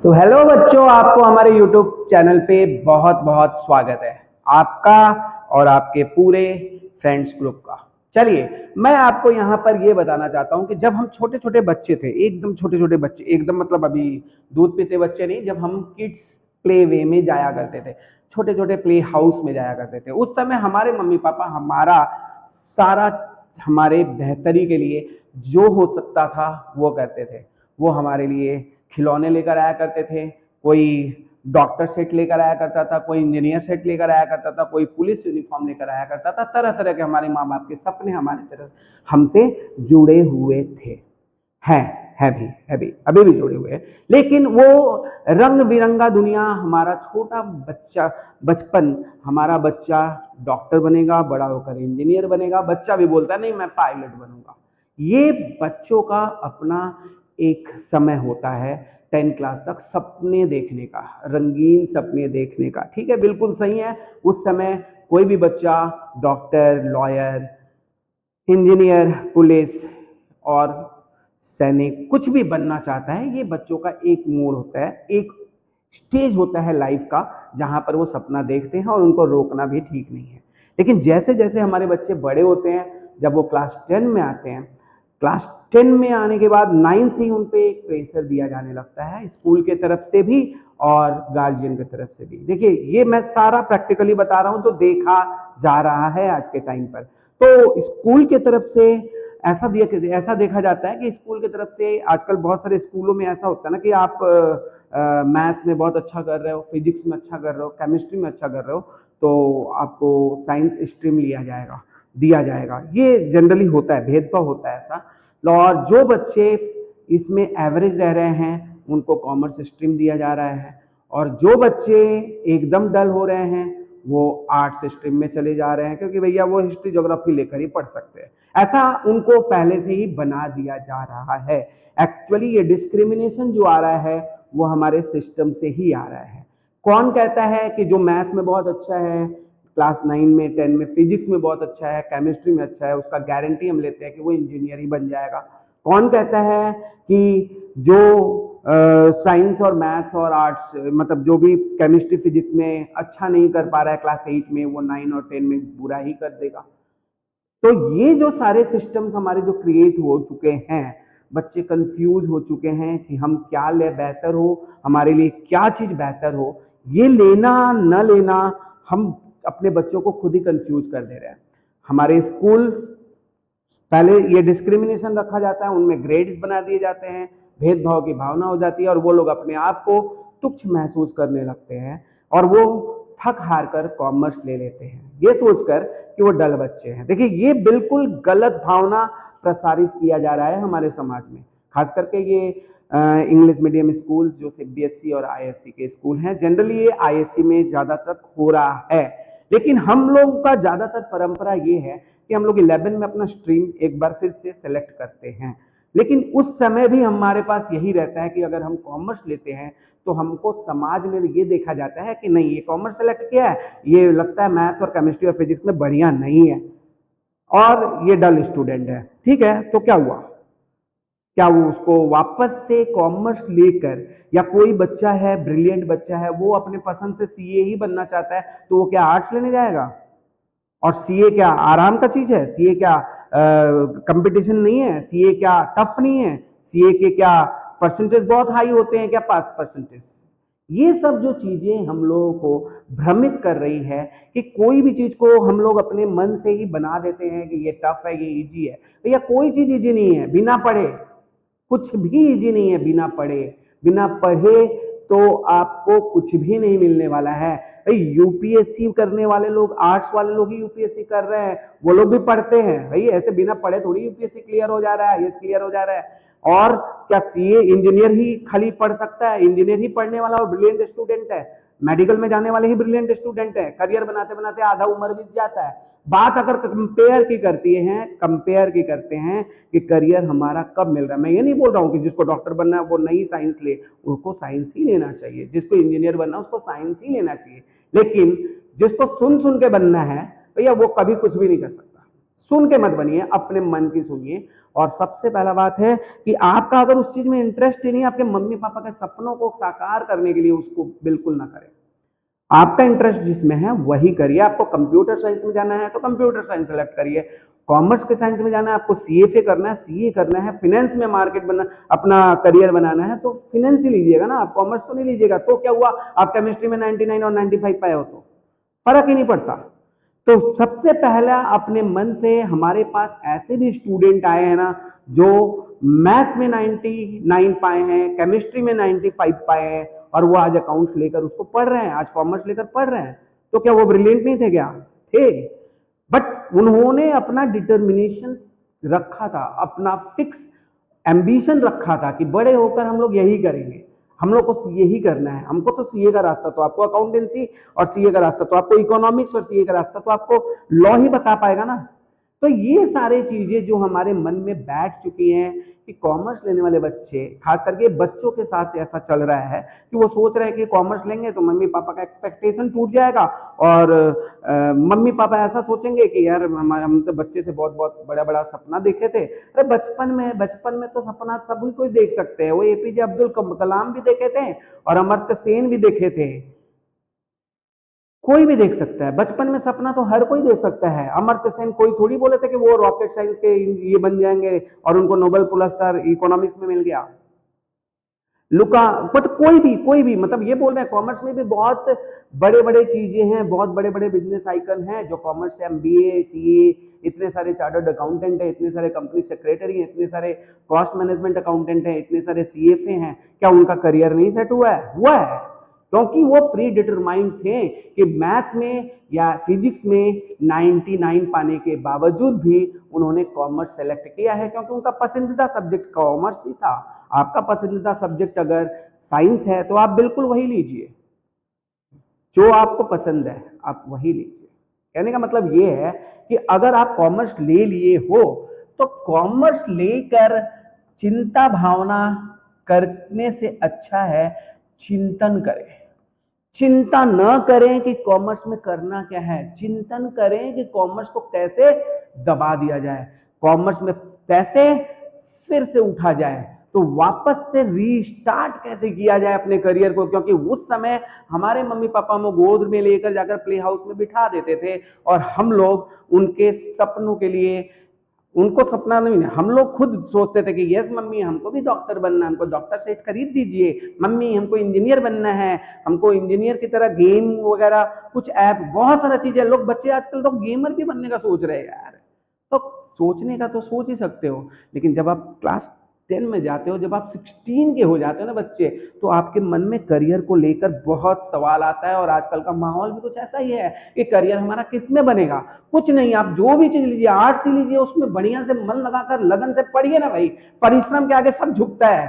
तो हेलो बच्चों, आपको हमारे YouTube चैनल पे बहुत बहुत स्वागत है, आपका और आपके पूरे फ्रेंड्स ग्रुप का। चलिए, मैं आपको यहाँ पर ये बताना चाहता हूँ कि जब हम छोटे छोटे बच्चे थे, एकदम छोटे छोटे बच्चे, एकदम मतलब अभी दूध पीते बच्चे नहीं, जब हम किड्स प्ले वे में जाया करते थे, छोटे छोटे प्ले हाउस में जाया करते थे, उस समय हमारे मम्मी पापा हमारा सारा, हमारे बेहतरी के लिए जो हो सकता था वो करते थे। वो हमारे लिए खिलौने लेकर आया करते थे, कोई डॉक्टर सेट लेकर आया करता था, कोई इंजीनियर सेट लेकर आया करता था, कोई पुलिस यूनिफॉर्म लेकर आया करता था। तरह तरह के हमारे माँ बाप के सपने हमारी तरफ हमसे जुड़े हुए थे, है भी अभी भी जुड़े हुए हैं। लेकिन वो रंग बिरंगा दुनिया, हमारा छोटा बच्चा बचपन, हमारा बच्चा डॉक्टर बनेगा, बड़ा होकर इंजीनियर बनेगा, बच्चा भी बोलता नहीं मैं पायलट बनूंगा। ये बच्चों का अपना एक समय होता है 10 क्लास तक सपने देखने का, रंगीन सपने देखने का। ठीक है, बिल्कुल सही है। उस समय कोई भी बच्चा डॉक्टर, लॉयर, इंजीनियर, पुलिस और सैनिक कुछ भी बनना चाहता है। ये बच्चों का एक मोड़ होता है, एक स्टेज होता है लाइफ का, जहां पर वो सपना देखते हैं और उनको रोकना भी ठीक नहीं है। लेकिन जैसे जैसे हमारे बच्चे बड़े होते हैं, जब वो क्लास 10 में आते हैं, क्लास 10 में आने के बाद 9 से ही उन पे एक प्रेशर दिया जाने लगता है, स्कूल के तरफ से भी और गार्जियन की तरफ से भी। देखिए, ये मैं सारा प्रैक्टिकली बता रहा हूं जो देखा जा रहा है आज के टाइम पर। तो स्कूल की तरफ से ऐसा देखा जाता है कि स्कूल की तरफ से आजकल बहुत सारे स्कूलों में ऐसा होता है ना कि आप मैथ्स में बहुत अच्छा कर रहे हो, फिजिक्स में अच्छा कर रहे हो, केमिस्ट्री में अच्छा कर रहे हो, तो आपको साइंस स्ट्रीम दिया जाएगा। ये जनरली होता है, भेदभाव होता है ऐसा। और जो बच्चे इसमें एवरेज रह रहे हैं उनको कॉमर्स स्ट्रीम दिया जा रहा है, और जो बच्चे एकदम डल हो रहे हैं वो आर्ट्स स्ट्रीम में चले जा रहे हैं, क्योंकि भैया वो हिस्ट्री ज्योग्राफी लेकर ही पढ़ सकते हैं। ऐसा उनको पहले से ही बना दिया जा रहा है। एक्चुअली ये डिस्क्रिमिनेशन जो आ रहा है वो हमारे सिस्टम से ही आ रहा है। कौन कहता है कि जो मैथ्स में बहुत अच्छा है, क्लास 9 में 10 में फिजिक्स में बहुत अच्छा है, केमिस्ट्री में अच्छा है, उसका गारंटी हम लेते हैं कि वो इंजीनियर ही बन जाएगा? कौन कहता है कि जो साइंस और मैथ्स और आर्ट्स, मतलब जो भी केमिस्ट्री फिजिक्स में अच्छा नहीं कर पा रहा है क्लास 8 में, वो 9 और 10 में बुरा ही कर देगा? तो ये जो सारे सिस्टम्स हमारे जो क्रिएट हो चुके हैं, बच्चे कंफ्यूज हो चुके हैं कि हम क्या ले बेहतर हो, हमारे लिए क्या चीज बेहतर हो, ये लेना न लेना, हम अपने बच्चों को खुद ही कंफ्यूज कर दे रहे हैं। हमारे स्कूल पहले ये डिस्क्रिमिनेशन रखा जाता है, उनमें ग्रेड्स बना दिए जाते हैं, भेदभाव की भावना हो जाती है, और वो लोग अपने आप को तुच्छ महसूस करने लगते हैं और वो थक हार कर कॉमर्स ले लेते हैं, ये सोचकर कि वो डल बच्चे हैं। देखिए, ये बिल्कुल गलत भावना प्रसारित किया जा रहा है हमारे समाज में, खास करके ये इंग्लिश मीडियम स्कूल जो सीबीएसई और आईएससी के स्कूल हैं। जनरली ये आईएससी में ज्यादातर हो रहा है, लेकिन हम लोग का ज्यादातर परंपरा ये है कि हम लोग 11 में अपना स्ट्रीम एक बार फिर से सेलेक्ट करते हैं। लेकिन उस समय भी हमारे पास यही रहता है कि अगर हम कॉमर्स लेते हैं तो हमको समाज में ये देखा जाता है कि नहीं, ये कॉमर्स सेलेक्ट किया है, ये लगता है मैथ्स और केमिस्ट्री और फिजिक्स में बढ़िया नहीं है और ये डल स्टूडेंट है। ठीक है, तो क्या हुआ? क्या वो उसको वापस से कॉमर्स लेकर, या कोई बच्चा है ब्रिलियंट बच्चा है, वो अपने पसंद से सीए ही बनना चाहता है, तो वो क्या आर्ट्स लेने जाएगा? और सीए क्या आराम का चीज है? सीए क्या कंपटीशन नहीं है? सीए क्या टफ नहीं है? सीए के क्या परसेंटेज बहुत हाई होते हैं क्या? पास परसेंटेज? ये सब जो चीजें हम लोगों को भ्रमित कर रही है कि कोई भी चीज को हम लोग अपने मन से ही बना देते हैं कि ये टफ है, ये इजी है। भैया, कोई चीज इजी नहीं है बिना पढ़े, कुछ भी इजी नहीं है बिना पढ़े। बिना पढ़े तो आपको कुछ भी नहीं मिलने वाला है। भाई, यूपीएससी करने वाले लोग, आर्ट्स वाले लोग ही यूपीएससी कर रहे हैं, वो लोग भी पढ़ते हैं। भाई, ऐसे बिना पढ़े थोड़ी यूपीएससी क्लियर हो जा रहा है, आईएएस क्लियर हो जा रहा है। और क्या सीए इंजीनियर ही खाली पढ़ सकता है? इंजीनियर ही पढ़ने वाला और ब्रिलियंट स्टूडेंट है, मेडिकल में जाने वाले ही ब्रिलियंट स्टूडेंट है। करियर बनाते बनाते आधा उम्र बीत जाता है। बात अगर कंपेयर की करते हैं कि करियर हमारा कब मिल रहा है। मैं ये नहीं बोल रहा हूं कि जिसको डॉक्टर बनना है वो नहीं साइंस ले, उसको साइंस ही लेना चाहिए। जिसको इंजीनियर बनना है उसको साइंस ही लेना चाहिए। लेकिन जिसको सुन सुन के बनना है, भैया वो कभी कुछ भी नहीं कर सकता। सुन के मत बनिए, अपने मन की सुनिए। और सबसे पहला बात है कि आपका अगर उस चीज में इंटरेस्ट ही नहीं, आपके मम्मी पापा के सपनों को साकार करने के लिए उसको बिल्कुल ना करें। आपका इंटरेस्ट जिसमें है वही करिए। आपको कंप्यूटर साइंस में जाना है तो कंप्यूटर साइंस सेलेक्ट करिए। कॉमर्स के साइंस में जाना है, आपको सीएफए करना है, सीए करना है, फिनेंस में मार्केट बना, अपना करियर बनाना है तो फिनेंस ही लीजिएगा ना, आप कॉमर्स तो नहीं लीजिएगा। तो क्या हुआ, आप केमिस्ट्री में 99 और 95 पाए हो तो फर्क ही नहीं पड़ता। तो सबसे पहला अपने मन से, हमारे पास ऐसे भी स्टूडेंट आए हैं ना जो मैथ में 99 पाए हैं, केमिस्ट्री में 95 पाए हैं, और वो आज अकाउंट्स लेकर उसको पढ़ रहे हैं, आज कॉमर्स लेकर पढ़ रहे हैं। तो क्या वो ब्रिलियंट नहीं थे क्या? थे। बट उन्होंने अपना डिटर्मिनेशन रखा था, अपना फिक्स एम्बिशन रखा था कि बड़े होकर हम लोग यही करेंगे, हम लोग को यही करना है। हमको तो सीए का रास्ता, तो आपको अकाउंटेंसी, और सीए का रास्ता तो आपको इकोनॉमिक्स, और सीए का रास्ता तो आपको लॉ ही बता पाएगा ना। तो ये सारे चीजें जो हमारे मन में बैठ चुकी हैं कि कॉमर्स लेने वाले बच्चे, खास करके बच्चों के साथ ऐसा चल रहा है कि वो सोच रहे हैं कि कॉमर्स लेंगे तो मम्मी पापा का एक्सपेक्टेशन टूट जाएगा, और मम्मी पापा ऐसा सोचेंगे कि यार हम तो बच्चे से बहुत बहुत बड़ा बड़ा सपना देखे थे। अरे बचपन में तो सपना सभी कोई देख सकते हैं। वो एपीजे अब्दुल कलाम भी देखे थे और अमर्त्य सेन भी देखे थे। कोई भी देख सकता है, बचपन में सपना तो हर कोई देख सकता है। अमर्त्य सेन कोई थोड़ी बोले थे कि वो रॉकेट साइंस के ये बन जाएंगे और उनको नोबेल पुरस्कार इकोनॉमिक्स में मिल गया। लुका, मतलब कोई भी मतलब ये बोल रहे हैं कॉमर्स में भी बहुत बड़े बड़े चीजें हैं, बहुत बड़े बड़े बिजनेस आइकन हैं जो कॉमर्स से, एमबीए, सीए, इतने सारे चार्टर्ड अकाउंटेंट है, इतने सारे कंपनी सेक्रेटरी हैं, इतने सारे कॉस्ट मैनेजमेंट अकाउंटेंट हैं, इतने सारे सीएफए हैं। क्या उनका करियर नहीं सेट हुआ है? हुआ है, क्योंकि वो प्री डिटरमाइंड थे कि मैथ्स में या फिजिक्स में 99 पाने के बावजूद भी उन्होंने कॉमर्स सेलेक्ट किया है, क्योंकि उनका पसंदीदा सब्जेक्ट कॉमर्स ही था। आपका पसंदीदा सब्जेक्ट अगर साइंस है तो आप बिल्कुल वही लीजिए, जो आपको पसंद है आप वही लीजिए। कहने का मतलब ये है कि अगर आप कॉमर्स ले लिए हो तो कॉमर्स लेकर चिंता भावना करने से अच्छा है चिंतन करें। चिंता न करें कि कॉमर्स में करना क्या है, चिंतन करें कि कॉमर्स को कैसे दबा दिया जाए, कॉमर्स में कैसे फिर से उठा जाए, तो वापस से रीस्टार्ट कैसे किया जाए अपने करियर को। क्योंकि उस समय हमारे मम्मी पापा हमें गोद में लेकर जाकर प्ले हाउस में बिठा देते थे और हम लोग उनके सपनों के लिए, उनको सपना नहीं, हम लोग खुद सोचते थे कि यस मम्मी हमको भी डॉक्टर बनना है, हमको डॉक्टर सेट खरीद दीजिए, मम्मी हमको इंजीनियर बनना है, हमको इंजीनियर की तरह गेम वगैरह कुछ ऐप, बहुत सारा चीजें। लोग बच्चे आजकल तो गेमर भी बनने का सोच रहे हैं यार। तो सोचने का तो सोच ही सकते हो, लेकिन जब आप क्लास 10 में जाते हो, जब आप 16 के हो जाते हो ना बच्चे, तो आपके मन में करियर को लेकर बहुत सवाल आता है। और आजकल का माहौल भी कुछ ऐसा ही है कि करियर हमारा किस में बनेगा। कुछ नहीं, आप जो भी चीज लीजिए, आर्ट्स ही लीजिए, उसमें बढ़िया से मन लगाकर लगन से पढ़िए ना भाई। परिश्रम के आगे सब झुकता है,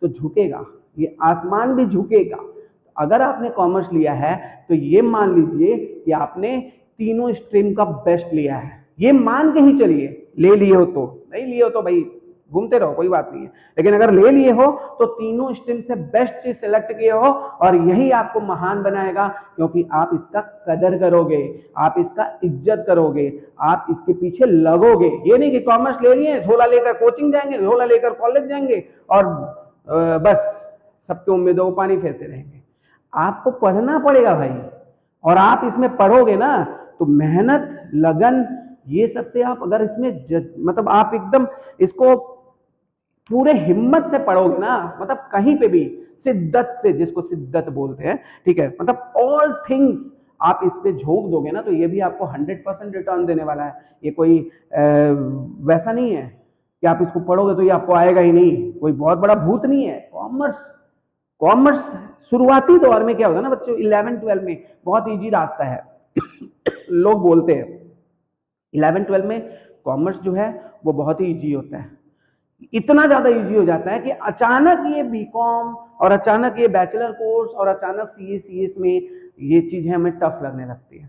तो झुकेगा, ये आसमान भी झुकेगा। अगर आपने कॉमर्स लिया है तो ये मान लीजिए कि आपने तीनों स्ट्रीम का बेस्ट लिया है, ये मान के ही चलिए। ले लिए हो तो, नहीं लिए हो तो भाई घूमते रहो, कोई बात नहीं है। लेकिन अगर ले लिए हो तो तीनों स्ट्रीम से बेस्ट चीज सिलेक्ट किए हो, और यही आपको महान बनाएगा, क्योंकि आप इसका कदर करोगे, आप इसका इज्जत करोगे, आप इसके पीछे लगोगे। ये नहीं कि कॉमर्स ले लिए, झोला लेकर कोचिंग जाएंगे, झोला लेकर कॉलेज जाएंगे और बस सबके उम्मीदों को पानी फेरते रहेंगे। आपको पढ़ना पड़ेगा भाई, और आप इसमें पढ़ोगे ना तो मेहनत, लगन, ये सबसे आप अगर इसमें मतलब आप एकदम इसको पूरे हिम्मत से पढ़ोगे ना, मतलब कहीं पे भी शिद्दत से, जिसको शिद्दत बोलते हैं, ठीक है, मतलब ऑल थिंग्स आप इस पे झोंक दोगे ना, तो ये भी आपको 100% रिटर्न देने वाला है। ये कोई वैसा नहीं है कि आप इसको पढ़ोगे तो ये आपको आएगा ही नहीं, कोई बहुत बड़ा भूत नहीं है। कॉमर्स, कॉमर्स शुरुआती दौर में क्या होता है ना बच्चों, 11-12 में बहुत इजी रास्ता है। लोग बोलते हैं 11-12 में कॉमर्स जो है वो बहुत ही इजी होता है, इतना ज्यादा इजी हो जाता है कि अचानक ये बीकॉम और अचानक ये बैचलर कोर्स और अचानक सीए सीएस में ये चीजें हमें टफ लगने लगती है।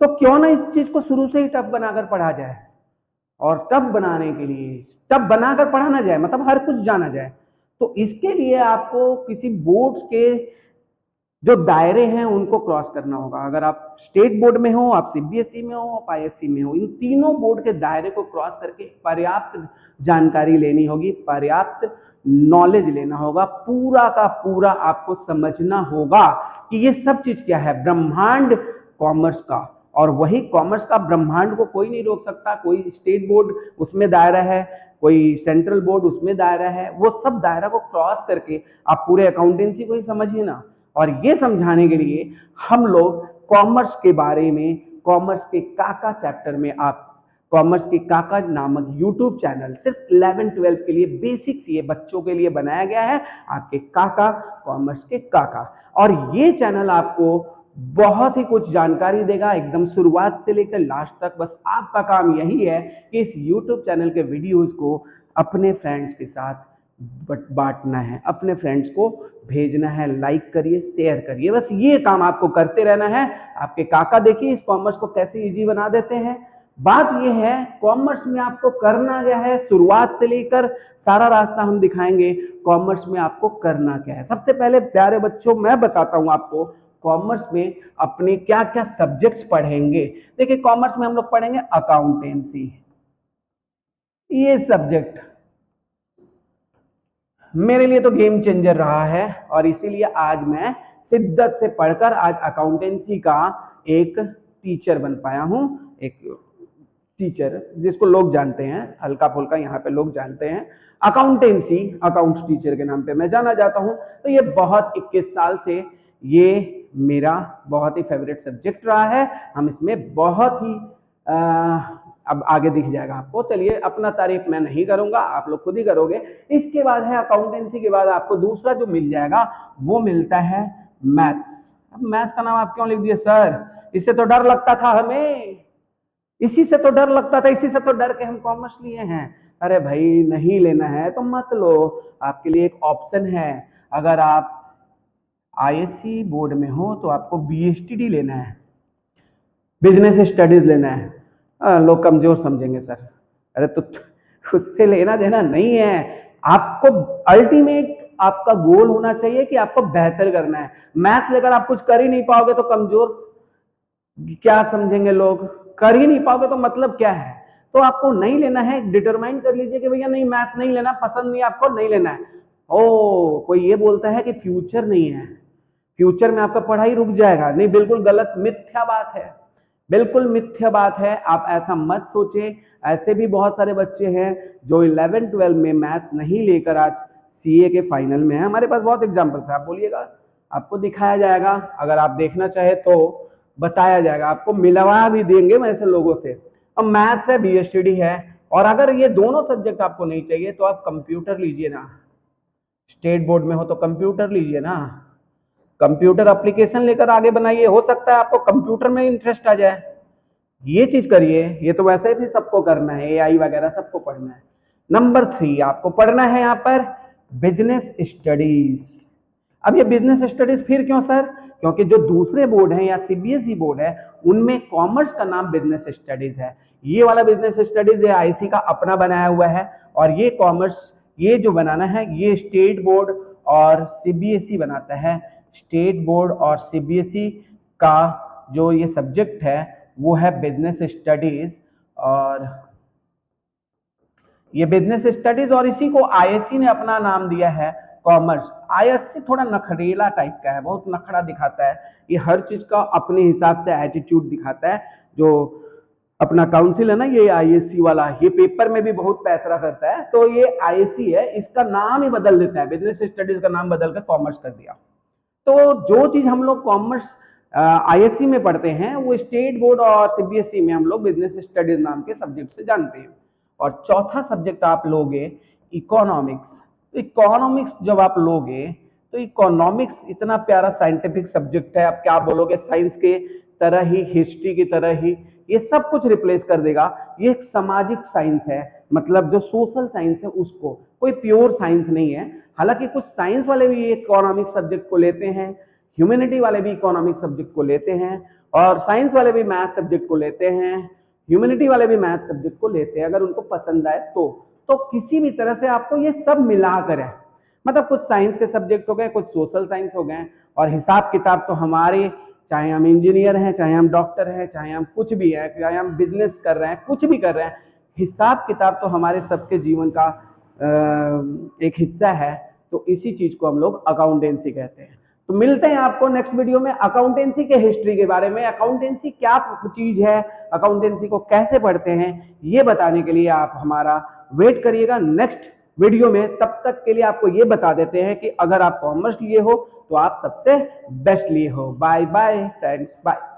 तो क्यों ना इस चीज को शुरू से ही टफ बनाकर पढ़ा जाए, और टफ बनाने के लिए, टफ बनाकर पढ़ाना जाए, मतलब हर कुछ जाना जाए। तो इसके लिए आपको किसी बोर्ड्स के जो दायरे हैं उनको क्रॉस करना होगा। अगर आप स्टेट बोर्ड में हो, आप सीबीएसई में हो, आप आईएससी में हो, इन तीनों बोर्ड के दायरे को क्रॉस करके पर्याप्त जानकारी लेनी होगी, पर्याप्त नॉलेज लेना होगा, पूरा का पूरा आपको समझना होगा कि ये सब चीज क्या है, ब्रह्मांड कॉमर्स का। और वही कॉमर्स का ब्रह्मांड को कोई नहीं रोक सकता। कोई स्टेट बोर्ड उसमें दायरा है, कोई सेंट्रल बोर्ड उसमें दायरा है, वो सब दायरा को क्रॉस करके आप पूरे अकाउंटेंसी को ही समझिए ना। और ये समझाने के लिए हम लोग कॉमर्स के बारे में, कॉमर्स के काका चैप्टर में, आप कॉमर्स के काका नामक यूट्यूब चैनल सिर्फ 11-12 के लिए, बेसिक्स ये बच्चों के लिए बनाया गया है, आपके काका, कॉमर्स के काका। और ये चैनल आपको बहुत ही कुछ जानकारी देगा एकदम शुरुआत से लेकर लास्ट तक। बस आपका काम यही है कि इस यूट्यूब चैनल के वीडियोस को अपने फ्रेंड्स के साथ बांटना है, अपने फ्रेंड्स को भेजना है, लाइक करिए, शेयर करिए, बस ये काम आपको करते रहना है। आपके काका देखिए इस कॉमर्स को कैसे इजी बना देते हैं। बात ये है कॉमर्स में आपको करना क्या है, शुरुआत से लेकर सारा रास्ता हम दिखाएंगे। कॉमर्स में आपको करना क्या है, सबसे पहले प्यारे बच्चों मैं बताता हूं आपको कॉमर्स में अपने क्या क्या सब्जेक्ट्स पढ़ेंगे। देखिए कॉमर्स में हम लोग पढ़ेंगे अकाउंटेंसी, ये सब्जेक्ट मेरे लिए तो गेम चेंजर रहा है, और इसीलिए आज मैं शिद्दत से पढ़कर आज अकाउंटेंसी का एक टीचर बन पाया हूं। एक टीचर जिसको लोग जानते हैं, हल्का फुल्का यहाँ पे लोग जानते हैं, अकाउंटेंसी, अकाउंट्स टीचर के नाम पे मैं जाना जाता हूँ। तो ये बहुत 21 साल से ये मेरा बहुत ही फेवरेट सब्जेक्ट रहा है। हम इसमें बहुत ही अब आगे दिख जाएगा आपको। चलिए अपना तारीफ मैं नहीं करूंगा, आप लोग खुद ही करोगे। इसके बाद है अकाउंटेंसी के बाद आपको दूसरा जो मिल जाएगा वो मिलता है मैथ्स। अब मैथ्स का नाम आप क्यों लिख दिए सर, इससे तो डर लगता था हमें, इसी से तो डर लगता था, इसी से तो डर के हम कॉमर्स लिए हैं। अरे भाई नहीं लेना है तो मत लो, आपके लिए एक ऑप्शन है। अगर आप आईएससी बोर्ड में हो तो आपको बीएसटीडी लेना है, बिजनेस स्टडीज लेना है। लोग कमजोर समझेंगे सर, अरे तो उससे लेना देना नहीं है। आपको अल्टीमेट आपका गोल होना चाहिए कि आपको बेहतर करना है। मैथ्स लेकर आप कुछ कर ही नहीं पाओगे तो कमजोर क्या समझेंगे लोग, कर ही नहीं पाओगे तो मतलब क्या है। तो आपको नहीं लेना है, डिटरमाइन कर लीजिए कि भैया नहीं मैथ नहीं लेना, पसंद नहीं आपको, नहीं लेना है। ओ कोई ये बोलता है कि फ्यूचर नहीं है, फ्यूचर में आपका पढ़ाई रुक जाएगा, नहीं बिल्कुल गलत, मिथ्या बात है, बिल्कुल मिथ्या बात है। आप ऐसा मत सोचें। ऐसे भी बहुत सारे बच्चे हैं जो 11-12 में मैथ्स नहीं लेकर आज सीए के फाइनल में है। हमारे पास बहुत एग्जाम्पल्स है, आप बोलिएगा आपको दिखाया जाएगा, अगर आप देखना चाहे तो बताया जाएगा, आपको मिलवा भी देंगे मैं ऐसे लोगों से। अब मैथ्स है, बीएसटीडी है, और अगर ये दोनों सब्जेक्ट आपको नहीं चाहिए तो आप कंप्यूटर लीजिए ना, स्टेट बोर्ड में हो तो कंप्यूटर लीजिए ना, कंप्यूटर एप्लीकेशन लेकर आगे बनाइए, हो सकता है आपको कंप्यूटर में इंटरेस्ट आ जाए, ये चीज करिए। ये तो वैसे भी सबको करना है, एआई वगैरह सबको पढ़ना है। नंबर 3 आपको पढ़ना है यहाँ पर बिजनेस स्टडीज। अब ये बिजनेस स्टडीज फिर क्यों सर, क्योंकि जो दूसरे बोर्ड हैं या सीबीएसई बोर्ड है उनमें कॉमर्स का नाम बिजनेस स्टडीज है। ये वाला बिजनेस स्टडीज आईसी का अपना बनाया हुआ है, और ये कॉमर्स, ये जो बनाना है ये स्टेट बोर्ड और सीबीएसई बनाता है। स्टेट बोर्ड और सीबीएसई का जो ये सब्जेक्ट है वो है बिजनेस स्टडीज, और ये बिजनेस स्टडीज, और इसी को आईएससी ने अपना नाम दिया है कॉमर्स। आईएससी थोड़ा नखरेला टाइप का है, बहुत नखरा दिखाता है, ये हर चीज का अपने हिसाब से एटीट्यूड दिखाता है। जो अपना काउंसिल है ना ये आईएससी वाला, ये पेपर में भी बहुत पैतरा करता है, तो ये आईएससी है, इसका नाम ही बदल देता है, बिजनेस स्टडीज का नाम बदल कर कॉमर्स कर दिया। तो जो चीज हम लोग कॉमर्स आईएससी में पढ़ते हैं वो स्टेट बोर्ड और सीबीएसई में हम लोग बिजनेस स्टडीज नाम के सब्जेक्ट से जानते हैं। और चौथा सब्जेक्ट आप लोगे इकोनॉमिक्स। तो इकोनॉमिक्स जब आप लोगे तो इकोनॉमिक्स इतना प्यारा साइंटिफिक सब्जेक्ट है, आप क्या बोलोगे, साइंस के तरह ही, हिस्ट्री की तरह ही ये सब कुछ रिप्लेस कर देगा। ये एक सामाजिक साइंस है, मतलब जो सोशल साइंस है उसको, कोई प्योर साइंस नहीं है। हालांकि कुछ साइंस वाले भी इकोनॉमिक सब्जेक्ट को लेते हैं, ह्यूमैनिटी वाले भी इकोनॉमिक सब्जेक्ट को लेते हैं, और साइंस वाले भी मैथ सब्जेक्ट को लेते हैं, ह्यूमैनिटी वाले भी मैथ सब्जेक्ट को लेते हैं, अगर उनको पसंद आए तो किसी भी तरह से आपको ये सब मिलाकर है। मतलब कुछ साइंस के सब्जेक्ट हो गए, कुछ सोशल साइंस हो गए, और हिसाब किताब तो हमारे, चाहे हम इंजीनियर हैं, चाहे हम डॉक्टर हैं, चाहे हम कुछ भी हैं, चाहे हम बिजनेस कर रहे हैं, कुछ भी कर रहे हैं, हिसाब किताब तो हमारे सबके जीवन का एक हिस्सा है। तो इसी चीज को हम लोग अकाउंटेंसी कहते हैं। तो मिलते हैं आपको नेक्स्ट वीडियो में अकाउंटेंसी के हिस्ट्री के बारे में, अकाउंटेंसी क्या चीज है, अकाउंटेंसी को कैसे पढ़ते हैं, ये बताने के लिए आप हमारा वेट करिएगा नेक्स्ट वीडियो में। तब तक के लिए आपको ये बता देते हैं कि अगर आप कॉमर्स लिए हो तो आप सबसे बेस्ट लिए हो। Bye bye friends, bye.